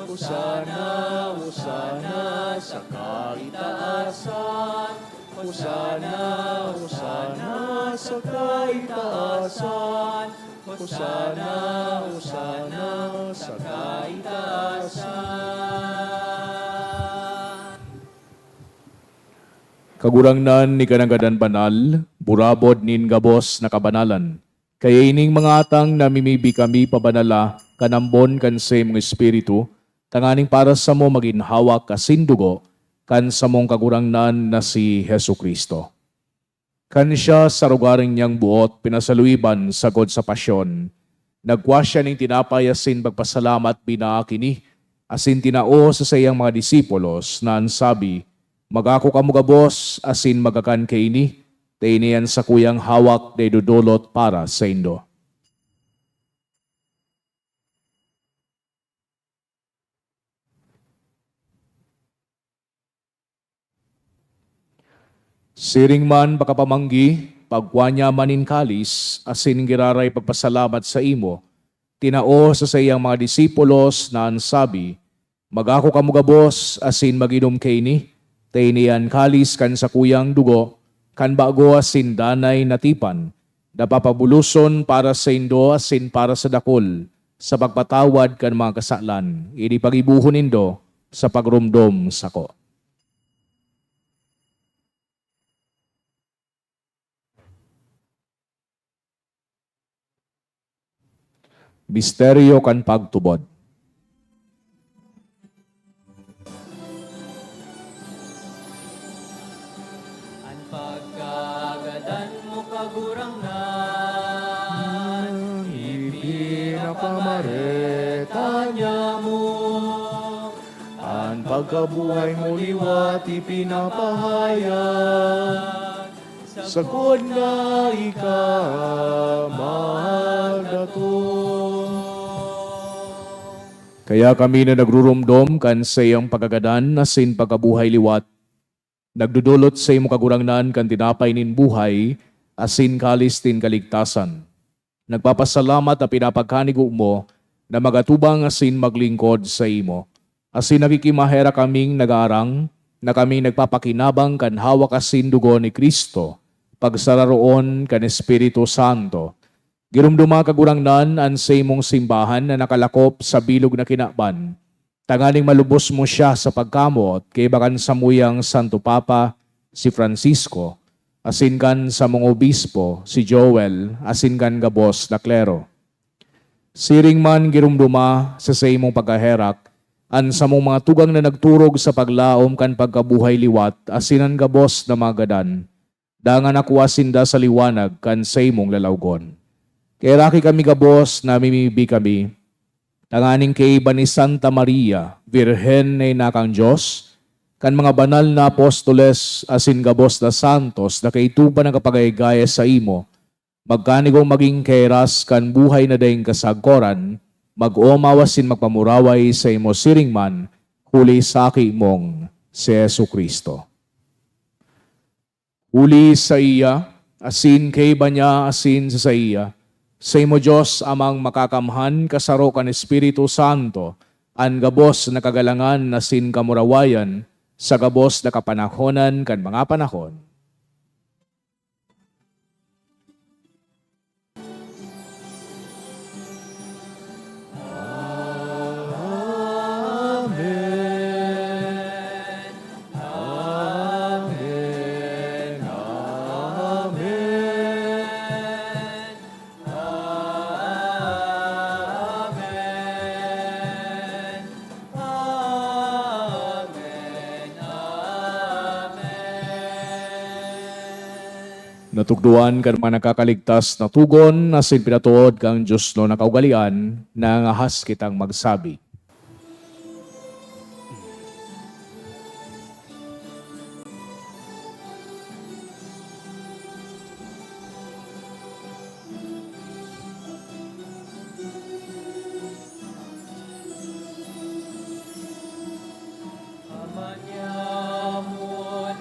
Hosana, Hosana sa kaitaasan. Hosana, Hosana sa kaitaasan. Hosana, Hosana sa kaitaasan. Kagurangnan ni kananggadan banal, burabod nin gabos na kabanalan. Kaya ining mga atang namimibi kami pabanala, kanambon kan sa imong espiritu, tanganing para sa mo maginhawak kasindugo, kan sa mong kagurangnan na si Hesu Kristo. Kan siya sa rugaring niyang buot, pinasaluiban sagod sa pasyon. Nagwa siya ng tinapay asin pagpasalamat binaakini, asin tinao sa sayang mga disipulos na ansabi, magako kamo gabos asin magakan kaini, tainian sa kuyang hawak day dudulot para sa indo. Siring man pakapamanggi, pagwanya manin kalis, asin giraray pagpasalamat sa imo, tinao sa sayang mga disipulos na ansabi, magako kamo gabos asin maginom kaini, tainian kalis kan sa kuyang dugo, kan bago asin danay natipan, napapabuluson para sa indo asin para sa dakol, sa pagpatawad kan mga kasaklan, ini pagibuhon indo sa pagrumdom sako. Misteryo kan pagtubod. Ang pagkagadan mo kagurangnan, ipinapamaretanya mo. Ang pagkabuhay mo liwat ipinapahayag, sagod na ikamagdato. Kaya kami na nagrurumdom kan sa iyang pagagadan asin pagkabuhay liwat, nagdudulot sa iyong kagurangnan kan tinapay nin buhay, asin kalis tin kaligtasan. Nagpapasalamat at pinapagkanigo mo na magatubang asin maglingkod sa imo. Asin nakikimahera kaming nag-aarang, na kaming nagpapakinabang kan hawak asin dugo ni Kristo, pagsararoon kan Espiritu Santo, Girumduma kagurangnan an sa imong simbahan na nakalakop sa bilog na kinaban. Tangaling malubos mo siya sa pagkamot kay bakan sa muyang Santo Papa, si Francisco, asin kan sa mga obispo, si Joel, asin kan gabos na klero. Siring man girumduma sa imong pagkaherak, an sa mong mga tugang na nagturog sa paglaom kan pagkabuhay liwat, asin ang gabos na magadan, dangan ako asinda sa liwanag kan sa imong lalawgon. Kaya raki kami gabos na mimibi kami, tanganing kay iba ni Santa Maria, Virhen na inakang Diyos, kan mga banal na apostoles asin gabos na santos na kaituban ng kapagaygaya sa imo, magkanigong maging keras kan buhay na daing kasagkoran, mag-umawasin magpamuraway sa imo siring man, huli sa mong si Yesu Kristo. Huli sa iya, asin kay banya asin sa iya, sa imo Diyos amang makakamhan kasaro kan Espiritu Santo, an gabos na kagalangan na sin kamurawayan, sa gabos na kapanahonan kan mga panahon. Natugduan kan mga nakakaligtas na tugon na sin pinatuod kang Diyos no nakaugalian na ngahas kitang magsabi.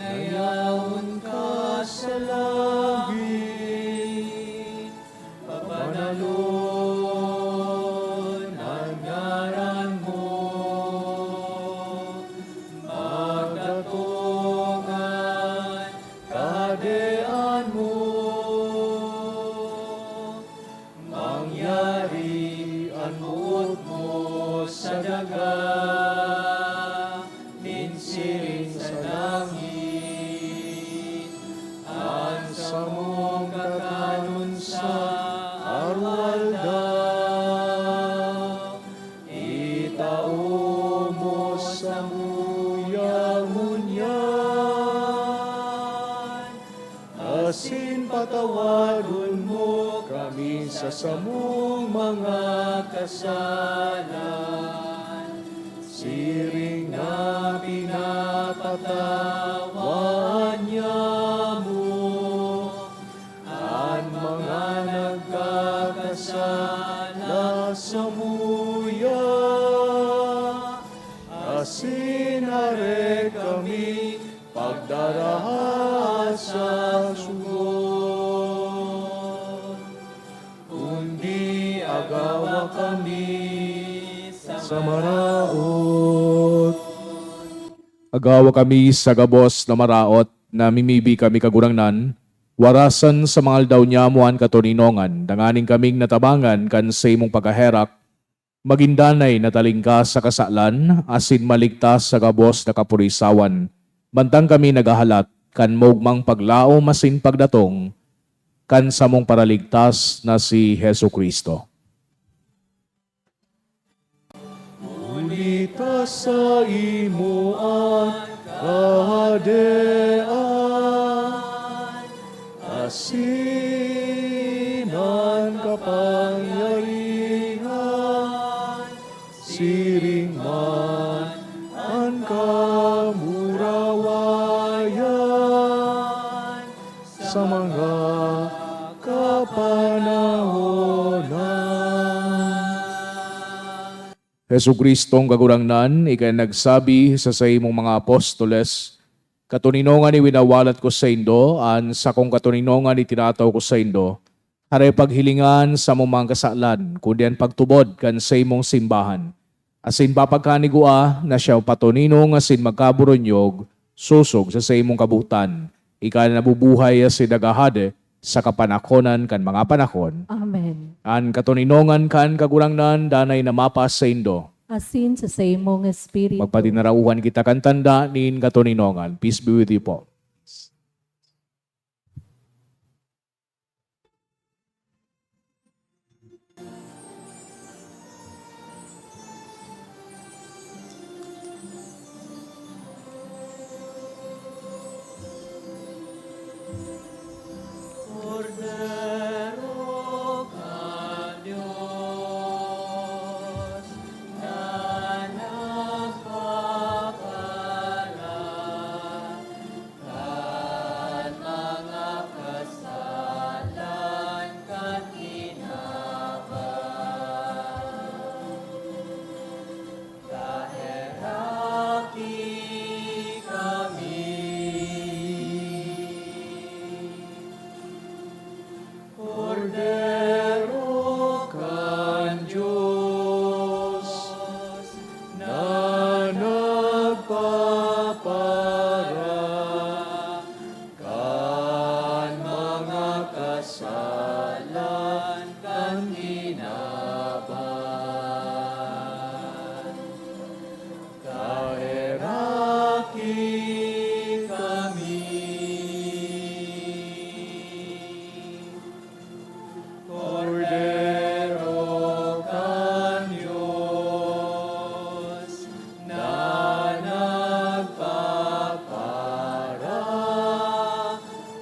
Nayaon ka sa langit, papanalon ang ngaran mo, magdatungan kadean mo, mangyari ang buot mo sa daga, minsiring sa langit, ang samong kakanon sa arwaldaw, itao mo sa munyan, asin patawaron mo kami sa samong mga kasalan, siring na pinapatawan niya mo ang mga nagkakasala sa muya, asin are kami pagdaraha sa sugod, kundi agawa kami sa maraot. Agawa kami sa gabos na maraot na mimibi kami kagurangnan, warasan sa mga aldaw niya muan katuninongan, danganing kaming natabangan kan sa imong pagkaherak, magindanay na talingka sa kasalan, asin maligtas sa gabos na kapurisawan, bantang kami nagahalat, kan mogmang paglao masin pagdatong, kan samong paraligtas na si Hesu Kristo. Ulita sa imo ang kahadean, asinan kapangyarihan, siring man ang kamurawayan, sa mga kapanahonan. Hesu Kristong kagurangnan, ikay nagsabi sa imong mga apostoles, katuninongan ni winawalat ko sa indo, an sa kong katuninongan ni tinataw ko sa indo, haray paghilingan sa mong mga kasalan, kundi ang pagtubod kan sa imong simbahan. Asin papagkanigua na siya patuninong asin magkaburonyog, susog sa imong kabutan. Ika na nabubuhay asin nagahade, sa kapanakonan kan mga panahon. Amen. An katuninongan kan kagurangnan danay na mapas sa Indo. Asin sa imong espiritu. Magpatinarauhan kita kan tanda nin katuninongan. Peace be with you po. Cordero ka Diyos, na nagpapala, kan mga kasalan kan hinabang. Kaheraki kami. Cordero kan Diyos, na nagpapara, kan mga kasalan kan hinabang. Kaheraki kami. Cordero kan Diyos, na nagpapara,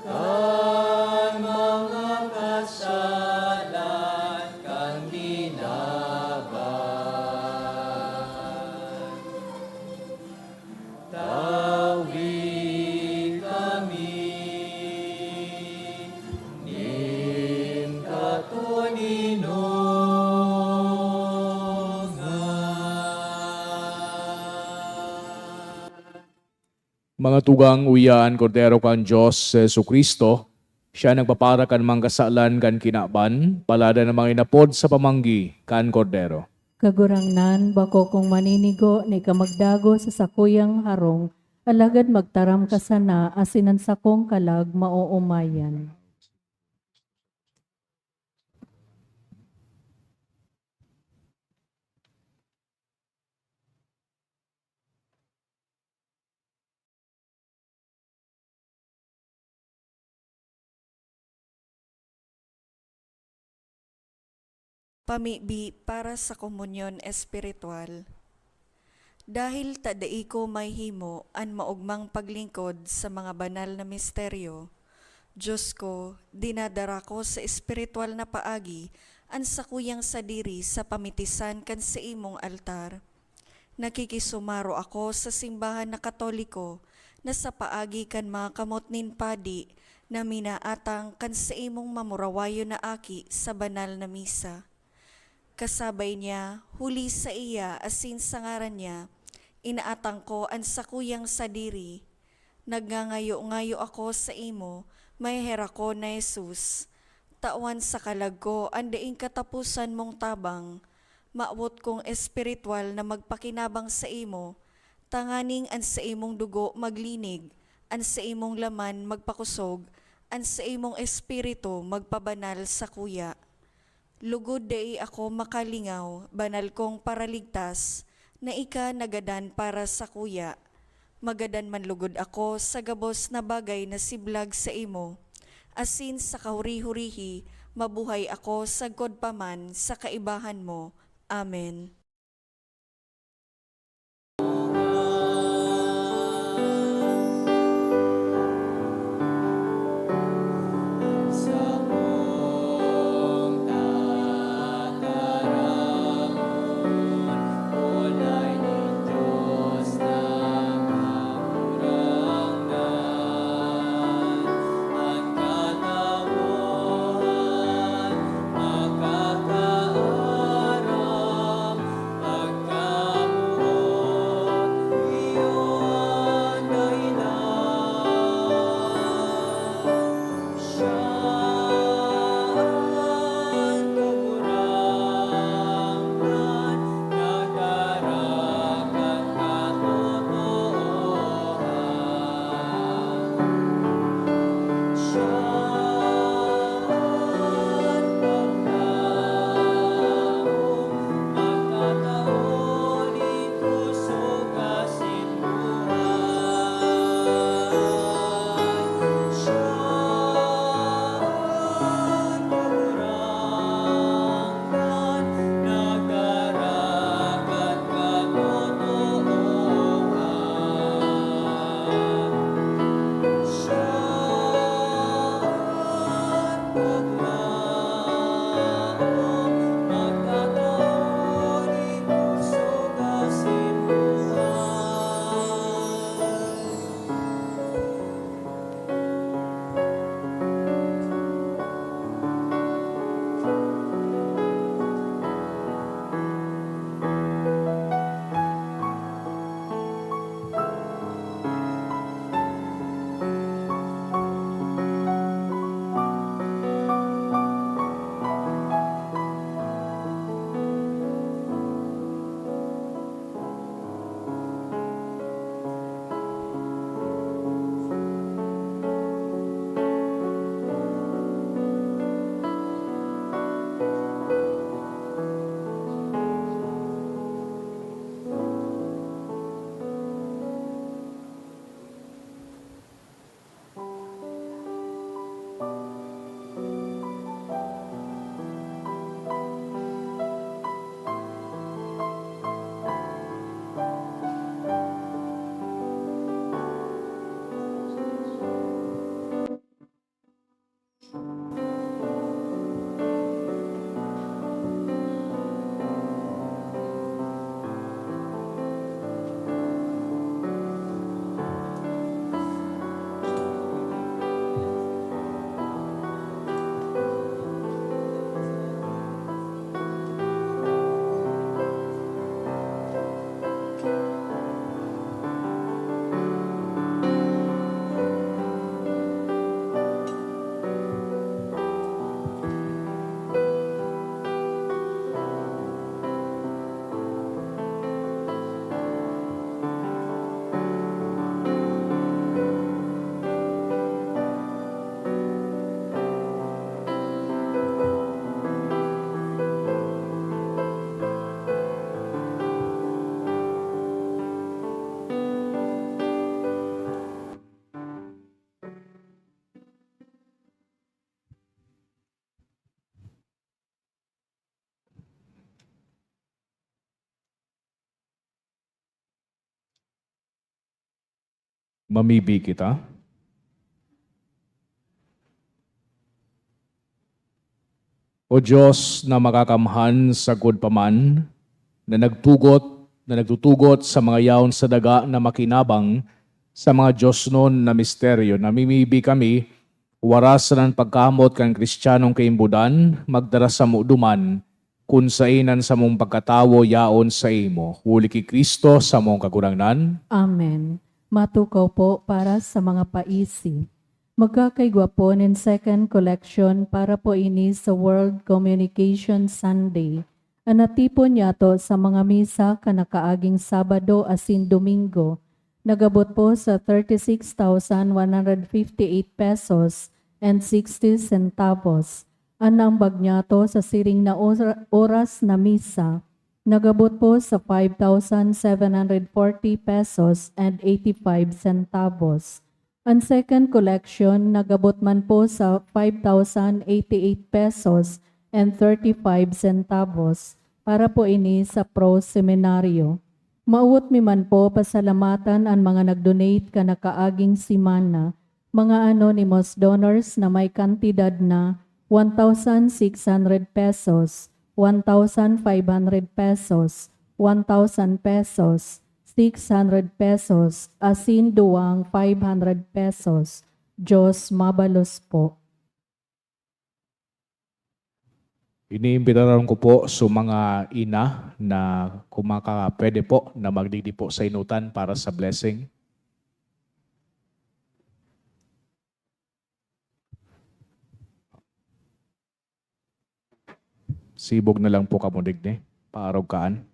kan mga kasalan kan hinabang. Tawi kami nin katuninongan. Mga tugang uyaan, Kordero kan Diyos, Jesu Kristo, siya nagpapara kan mangkasalan kan kinaban, palada na mga inapod sa pamanggi kan Kordero. Kagurangnan, bako kong maninigo ni kamagdago sa sakuyang harong, alagad magtaram ka sana, asinan sakong kalag mauumayan. Pamibi para sa komunyon espiritual. Dahil tadai ko may himo an maugmang paglingkod sa mga banal na misteryo, Diyos ko, dinadara ko sa espiritual na paagi an sakuyang sadiri sa pamitisan kan sa imong altar. Nakikisumaro ako sa simbahan na Katoliko na sa paagi kan mga kamot nin padi na minaatang kan sa imong mamurawayo na aki sa banal na misa. Kasabay niya, huli sa iya asin sa ngaran niya, inaatang ko ang sakuyang sadiri. Nagngangayo-ngayo ako sa imo, may hera ko na Jesus. Tawan sa kalag ko, andaing katapusan mong tabang. Maawot kong espiritual na magpakinabang sa imo, tanganing an sa imong dugo maglinig, an sa imong laman magpakusog, an sa imong espiritu magpabanal sa kuya. Lugod dai ako makalingaw, banal kong paraligtas, na ika nagadan para sa kuya. Magadan man lugod ako sa gabos na bagay na siblag sa imo. Asin sa kahuri-hurihi, mabuhay ako sa godpaman sa kaibahan mo. Amen. Sa mong tataramon, ulay ni Diyos na kakurangan. Ang katawahan, makakaaram, Mamibi kita. O Diyos na makakamhan sa paman, na nagtutugot sa mga yaon sa daga na makinabang sa mga Diyos noon na misteryo, namimibi kami, warasan ng pagkamot kan Kristiyanong kaimbudan, magdara sa muduman, kun sa inan sa mong pagkatawo yaon sa imo. Huli ki Kristo sa mong kagurangnan. Amen. Matukaw po para sa mga paisi. Magkakaigwa po ng second collection para po ini sa World Communication Sunday. Anatipon yato sa mga misa kanakaaging Sabado asin Domingo. Nagabot po sa 36,158 pesos and 60 centavos. Anambag niyato sa siring na oras na misa. Nagabot po sa 5,740 pesos and 85 centavos. Ang second collection, nagabot man po sa 5,088 pesos and 35 centavos para po ini sa pro seminaryo. Mauot mi man po pasalamatan ang mga nagdonate kanakaaging simana, mga anonymous donors na may kantidad na 1,600 pesos, 1,500 pesos, 1,000 pesos, 600 pesos, asin duwang 500 pesos. Diyos mabalos po. Iniimbitaran ko po sa mga ina na pwede po na magdidi po sa inutan para sa blessing. Sibog na lang po kamudig ni, paaraw kaan.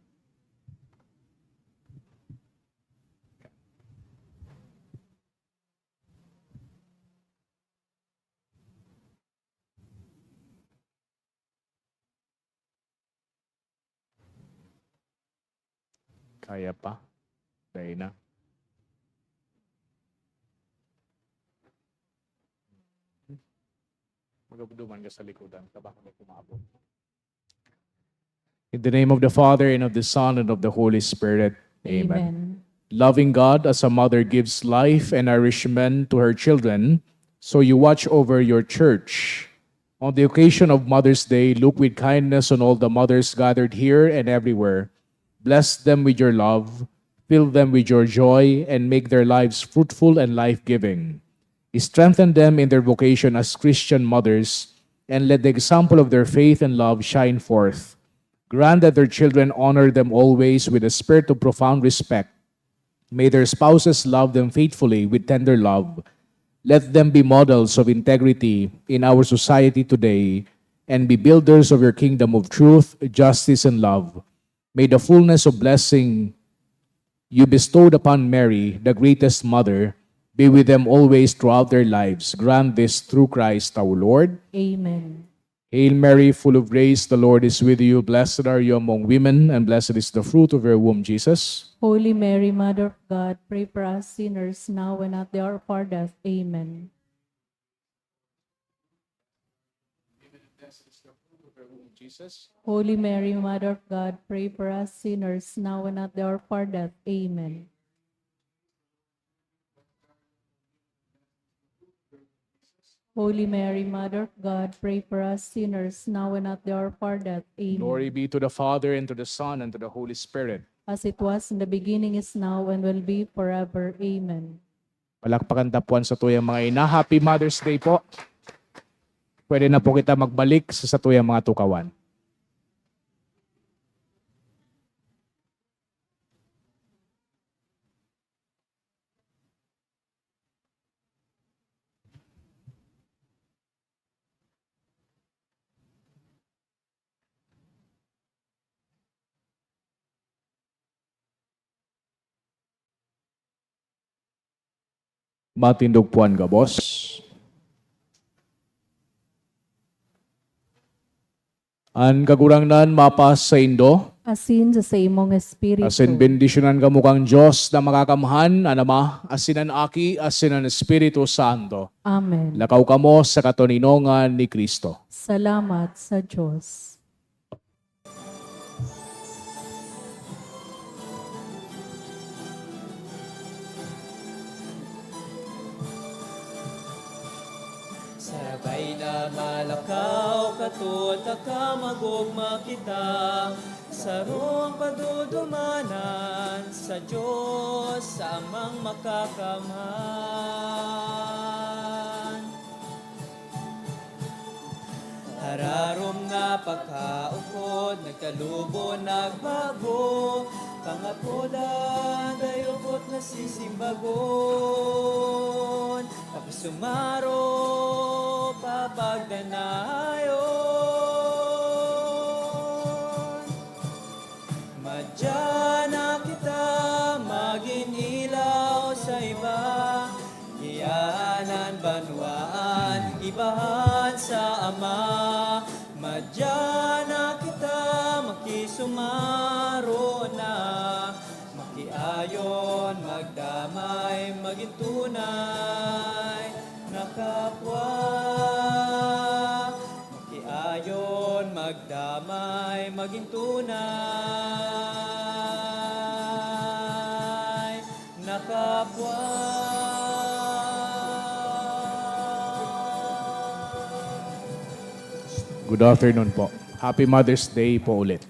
Kaya pa. Dahil na. Magabduman ka sa likodan. Tabak na kumabot. In the name of the Father, and of the Son, and of the Holy Spirit. Amen. Loving God, as a mother gives life and nourishment to her children, so you watch over your church. On the occasion of Mother's Day, look with kindness on all the mothers gathered here and everywhere. Bless them with your love, fill them with your joy, and make their lives fruitful and life-giving. Strengthen them in their vocation as Christian mothers, and let the example of their faith and love shine forth. Grant that their children honor them always with a spirit of profound respect. May their spouses love them faithfully with tender love. Let them be models of integrity in our society today, and be builders of your kingdom of truth, justice, and love. May the fullness of blessing you bestowed upon Mary, the greatest mother, be with them always throughout their lives. Grant this through Christ our Lord. Amen. Hail Mary, full of grace, the Lord is with you. Blessed are you among women, and blessed is the fruit of your womb, Jesus. Holy Mary, Mother of God, pray for us sinners now and at the hour of our death. Amen. Jesus. Holy Mary, Mother of God, pray for us sinners now and at the hour of our death. Amen. Holy Mary, Mother of God, pray for us sinners now and at the hour of our death. Amen. Glory be to the Father, and to the Son, and to the Holy Spirit. As it was in the beginning, is now, and will be forever. Amen. Palakpakan tapuan sa tuyang mga ina. Happy Mother's Day po. Pwede na po kita magbalik sa tuyang mga tukawan. Matindog puan ka, boss. An kagurangnan mapas sa Indo, Asin sa imong espiritu. asin bendisyonan ka mukhang Diyos na makakamhan, anama, asinan aki, asinan Espiritu Santo. Amen. Lakaw kamo sa katoninongan ni Kristo. Salamat sa Diyos. Sarabay na malakaw katot akamagugma kita. Sarong padudumanan sa Diyos sa amang makakamhan. Hararom nga pagkaukod, nagkalubo, nagbago, pangapoda, dayokot na sisimbagon, papasumaro, papagdanayon. Madya na kita, maging ilaw sa iba, iyanan banwaan, ibahan sa Ama. Madya na kita, makisumaro na, makiayon, magdamay, maging tunay na kapwa. Makiayon, magdamay, maging tunay na kapwa. Good afternoon po. Happy Mother's Day po ulit.